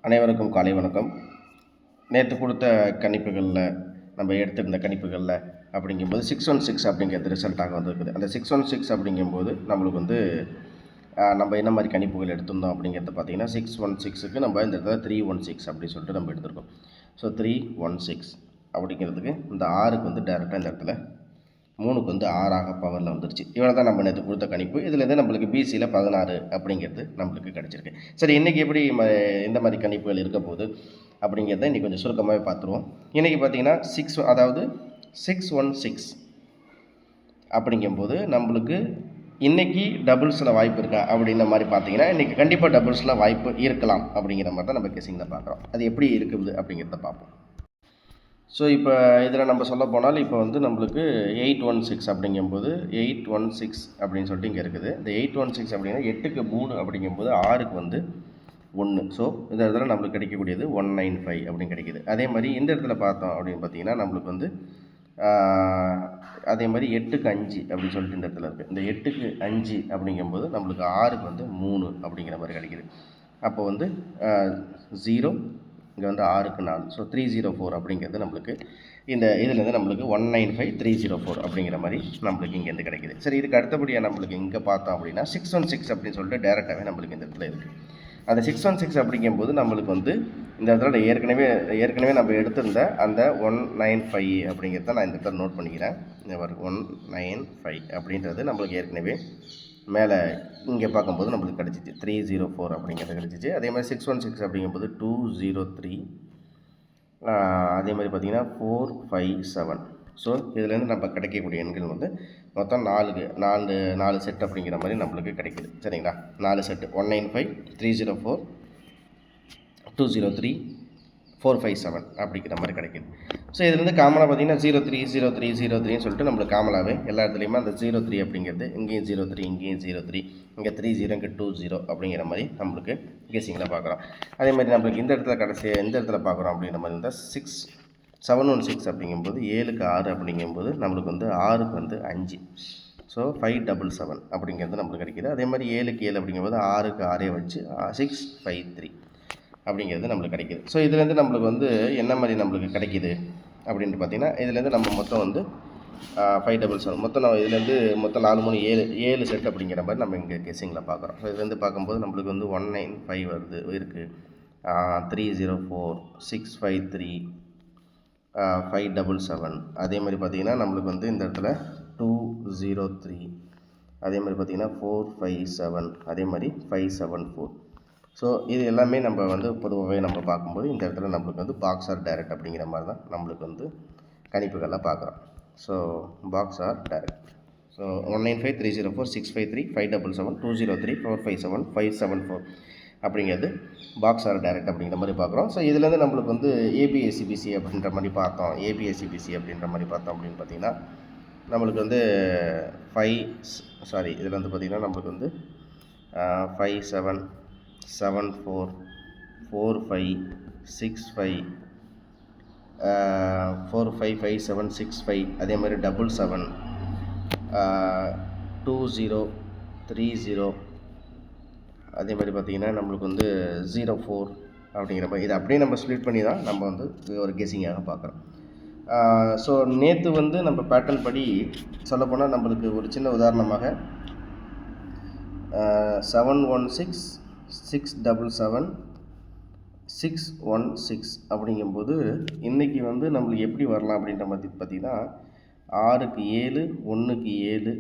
அனைவருக்கும் காலை வணக்கம். நேற்று கொடுத்த கணிப்புகளில் நம்ம எடுத்திருந்த கணிப்புகளில் அப்படிங்கும்போது 616 அப்படிங்கிறது ரிசல்ட்டாக வந்திருக்குது. அந்த 616 அப்படிங்கும்போது நம்மளுக்கு நம்ம என்ன மாதிரி கணிப்புகள் எடுத்திருந்தோம் அப்படிங்கிறது பார்த்திங்கன்னா 616க்கு நம்ம இந்த இடத்துல 316 அப்படின்னு சொல்லிட்டு நம்ம எடுத்திருக்கோம். ஸோ 316 அப்படிங்கிறதுக்கு இந்த ஆறுக்கு டேரெக்டாக இந்த இடத்துல 3க்கு 6ஆக பவரில் வந்துருச்சு. இவ்வளோ தான் நம்ம நேற்று கொடுத்த கணிப்பு. இதுலேருந்து நம்மளுக்கு பிசியில் 16 அப்படிங்கிறது நம்மளுக்கு கிடச்சிருக்கு. சரி, இன்றைக்கி எப்படி இந்த மாதிரி கணிப்புகள் இருக்க போகுது அப்படிங்கிறத இன்றைக்கி கொஞ்சம் சுருக்கமாகவே பார்த்துருவோம். இன்றைக்கி பார்த்திங்கன்னா 616 அப்படிங்கும்போது நம்மளுக்கு இன்றைக்கி டபுள்ஸில் வாய்ப்பு இருக்கா அப்படின்ற மாதிரி பார்த்தீங்கன்னா இன்றைக்கி கண்டிப்பாக டபுள்ஸில் வாய்ப்பு இருக்கலாம் அப்படிங்கிற மாதிரி தான் நம்ம கெஸிங்கில் பார்க்குறோம். அது எப்படி இருக்குது அப்படிங்கிறத பார்ப்போம். ஸோ இப்போ இதில் நம்ம சொல்ல போனால் இப்போ நம்மளுக்கு 816 அப்படிங்கும்போது 816 அப்படின்னு சொல்லிட்டு இங்கே இருக்குது. இந்த 816 அப்படின்னா 8க்கு 3 அப்படிங்கும்போது 6க்கு 1. ஸோ இந்த இடத்துல நம்மளுக்கு கிடைக்கக்கூடியது 195 அப்படின்னு கிடைக்கிது. அதே மாதிரி இந்த இடத்துல பார்த்தோம் அப்படின்னு பார்த்தீங்கன்னா நம்மளுக்கு அதே மாதிரி 8க்கு 5 அப்படின்னு சொல்லிட்டு இந்த இடத்துல இருக்குது. இந்த 8க்கு 5 அப்படிங்கும்போது நம்மளுக்கு 6க்கு 3 அப்படிங்கிற மாதிரி கிடைக்கிது. அப்போ 0 இங்கே 6க்கு 4. ஸோ 304 அப்படிங்கிறது நம்மளுக்கு இந்த இதுலேருந்து நம்மளுக்கு 195304 அப்படிங்கிற மாதிரி நம்மளுக்கு இங்கேருந்து கிடைக்கிது. சரி, இதுக்கு அடுத்தபடியாக நம்மளுக்கு இங்கே பார்த்தோம் அப்படின்னா 616 அப்படின்னு சொல்லிட்டு டேரெக்டாகவே நம்மளுக்கு இந்த இடத்துல இருக்குது. அந்த 616 அப்படிங்கும்போது நம்மளுக்கு இந்த இடத்துல ஏற்கனவே நம்ம எடுத்திருந்த அந்த 195 அப்படிங்கிறத நான் இந்த இடத்துல நோட் பண்ணிக்கிறேன். இந்த 195 அப்படின்றது நம்மளுக்கு ஏற்கனவே மேலே இங்கே பார்க்கும்போது நம்மளுக்கு கிடச்சிச்சு 304 அப்படிங்கிறது கிடச்சிச்சு. அதே மாதிரி 616 அப்படிங்கும்போது 203. அதே மாதிரி பார்த்திங்கன்னா 457. ஸோ இதுலேருந்து நம்ம கிடைக்கக்கூடிய எண்கள் மொத்தம் 4 செட் அப்படிங்கிற மாதிரி நம்மளுக்கு கிடைக்கிது. சரிங்களா, 4 செட்டு 195, 304, 203, 457 அப்படிங்கிற மாதிரி கிடைக்கிது. ஸோ இதுலேருந்து காமனாக பார்த்திங்கன்னா 03 சொல்லிட்டு நம்மளுக்கு காமனாகவே எல்லா இடத்துலையுமே அந்த 03 அப்படிங்கிறது இங்கேயும் 03, இங்கேயும் 03, இங்கே 30, இங்கே 20 அப்படிங்கிற மாதிரி நம்மளுக்கு கெஸிங்கில் பார்க்குறோம். அதே மாதிரி நம்மளுக்கு இந்த இடத்துல பார்க்குறோம் அப்படிங்கிற மாதிரி இருந்தால் 716 அப்படிங்கும்போது 7க்கு 6 அப்படிங்கும்போது நம்மளுக்கு 6க்கு 5. ஸோ 577 அப்படிங்கிறது நம்மளுக்கு கிடைக்கிது. அதே மாதிரி 7க்கு 7 அப்படிங்கும்போது 6க்கு 6 வச்சு 653 அப்படிங்கிறது நம்மளுக்கு கிடைக்கிது. ஸோ இதுலேருந்து நம்மளுக்கு என்ன மாதிரி நம்மளுக்கு கிடைக்கிது அப்படின்ட்டு பார்த்திங்கன்னா இதுலேருந்து நம்ம மொத்தம் 577 மொத்தம் நம்ம இதுலேருந்து மொத்தம் 4 3 7 செட் அப்படிங்கிற மாதிரி நம்ம இங்கே கெஸிங்கில் பார்க்குறோம். ஸோ இதுலேருந்து பார்க்கும்போது நம்மளுக்கு 195 இருக்குது, 304, 653, 577. அதே மாதிரி பார்த்திங்கன்னா நம்மளுக்கு இந்த இடத்துல 203, அதே மாதிரி பார்த்திங்கன்னா 457, அதே மாதிரி 574. ஸோ இது எல்லாமே நம்ம பொதுவாகவே நம்ம பார்க்கும்போது இந்த இடத்துல நம்மளுக்கு பாக்ஸ் ஆர் டைரக்ட் அப்படிங்கிற மாதிரி தான் நம்மளுக்கு கணிப்புகள்லாம் பார்க்குறோம். So box are direct. So 195, 304, 653, 577, 203, 457, 574 அப்படிங்கிறது பாக்ஸ் ஆர் டைரக்ட் அப்படிங்கிற மாதிரி பார்க்குறோம். ஸோ இதுலேருந்து நம்மளுக்கு ஏபிஎஸ்சிபிசி அப்படின்ற மாதிரி பார்த்தோம். ஏபிஎஸ்சிபிசி அப்படின்ற மாதிரி பார்த்தோம் அப்படின்னு பார்த்திங்கன்னா நம்மளுக்கு இதில் பார்த்திங்கன்னா நம்மளுக்கு 5 7 7 4 4 5 6 5 4 5 5 7 6 5, அதே மாதிரி 77 20 30, அதே மாதிரி பார்த்திங்கன்னா நம்மளுக்கு 04 அப்படிங்கிற மாதிரி இது அப்படியே நம்ம ஸ்ப்ளிட் பண்ணி தான் நம்ம ஒரு கெஸிங்காக பார்க்குறோம். ஸோ நேற்று நம்ம பேட்டர்ன் படி சொல்லப்போனால் நம்மளுக்கு ஒரு சின்ன உதாரணமாக 716 677 616 அப்படிங்கும்போது இன்றைக்கி நம்மளுக்கு எப்படி வரலாம் அப்படின்ற மாதிரி பார்த்திங்கன்னா 6க்கு 7, 1க்கு 7,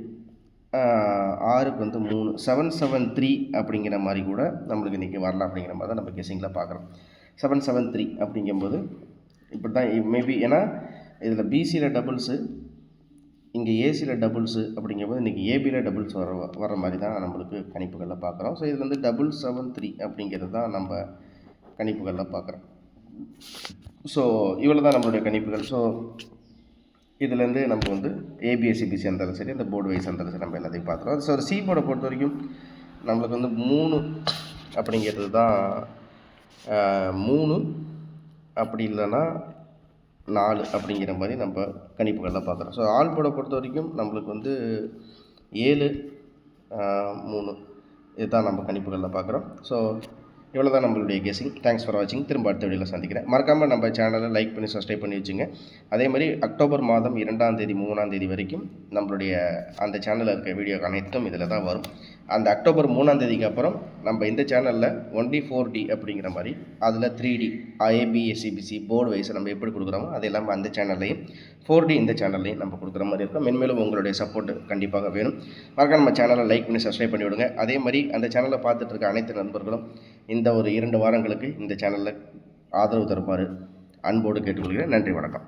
6க்கு 3, 773 அப்படிங்கிற மாதிரி கூட நம்மளுக்கு இன்றைக்கி வரலாம் அப்படிங்கிற மாதிரி தான் நம்ம கெஸிங்கில் பார்க்குறோம். 773 அப்படிங்கும்போது இப்படி தான் மேபி, ஏன்னா இதில் பிசியில் டபுள்ஸு, இங்கே ஏசியில் டபுள்ஸு அப்படிங்கும்போது இன்றைக்கி ஏபியில் டபுள்ஸ் வர மாதிரி தான் நம்மளுக்கு கணிப்புகளில் பார்க்குறோம். ஸோ இது 773 அப்படிங்கிறது தான் நம்ம கணிப்புகளில் பார்க்குறோம். ஸோ இவ்வளோ தான் நம்மளுடைய கணிப்புகள். ஸோ இதுலேருந்து நம்ம ஏபிஎஸ்சிபிசி இருந்தாலும் சரி, இந்த போர்டு வைஸ் இருந்தாலும் சரி, நம்ம எல்லாத்தையும் பார்த்துருவோம். ஸோ சி போர்டை பொறுத்த வரைக்கும் நம்மளுக்கு 3 அப்படிங்கிறது தான் 3 அப்படி இல்லைன்னா 4 அப்படிங்கிற மாதிரி நம்ம கணிப்புகளில் பார்க்குறோம். ஸோ ஆல் போர்டை பொறுத்த வரைக்கும் நம்மளுக்கு 7 3 இதுதான் நம்ம கணிப்புகளில் பார்க்குறோம். ஸோ இவ்வளோ தான் நம்மளுடைய கெஸிங். தேங்க்ஸ் ஃபார் வாட்சிங். திரும்ப அடுத்த வீடியோவில் சந்திக்கிறேன். மறக்காமல் நம்ம சேனலை லைக் பண்ணி சப்ஸ்கிரைப் பண்ணி வச்சுங்க. அதே மாதிரி அக்டோபர் மாதம் 2ஆம் தேதி 3ஆம் தேதி வரைக்கும் நம்மளுடைய அந்த சேனலில் இருக்க வீடியோ அனைத்தும் இதில் தான் வரும். அந்த அக்டோபர் 3ஆம் தேதிக்கு அப்புறம் நம்ம இந்த சேனலில் ஒன்லி 4D அப்படிங்கிற மாதிரி அதில் 3D ABCBC போர்டு வைஸ் நம்ம எப்படி கொடுக்குறோமோ அது எல்லாமே அந்த சேனல்லையும் 4D இந்த சேனல்லையும் நம்ம கொடுக்குற மாதிரி இருக்கும். மென்மேலும் உங்களுடைய சப்போர்ட் கண்டிப்பாக வேணும். மறக்காம நம்ம சேனலை லைக் பண்ணி சப்ஸ்கிரைப் பண்ணி விடுங்க. அதே மாதிரி அந்த சேனலை பார்த்துட்டு இருக்க அனைத்து நண்பர்களும் இந்த ஒரு 2 வாரங்களுக்கு இந்த சேனலில் ஆதரவு தருமாறு அன்போடு கேட்டுக்கொள்கிறேன். நன்றி, வணக்கம்.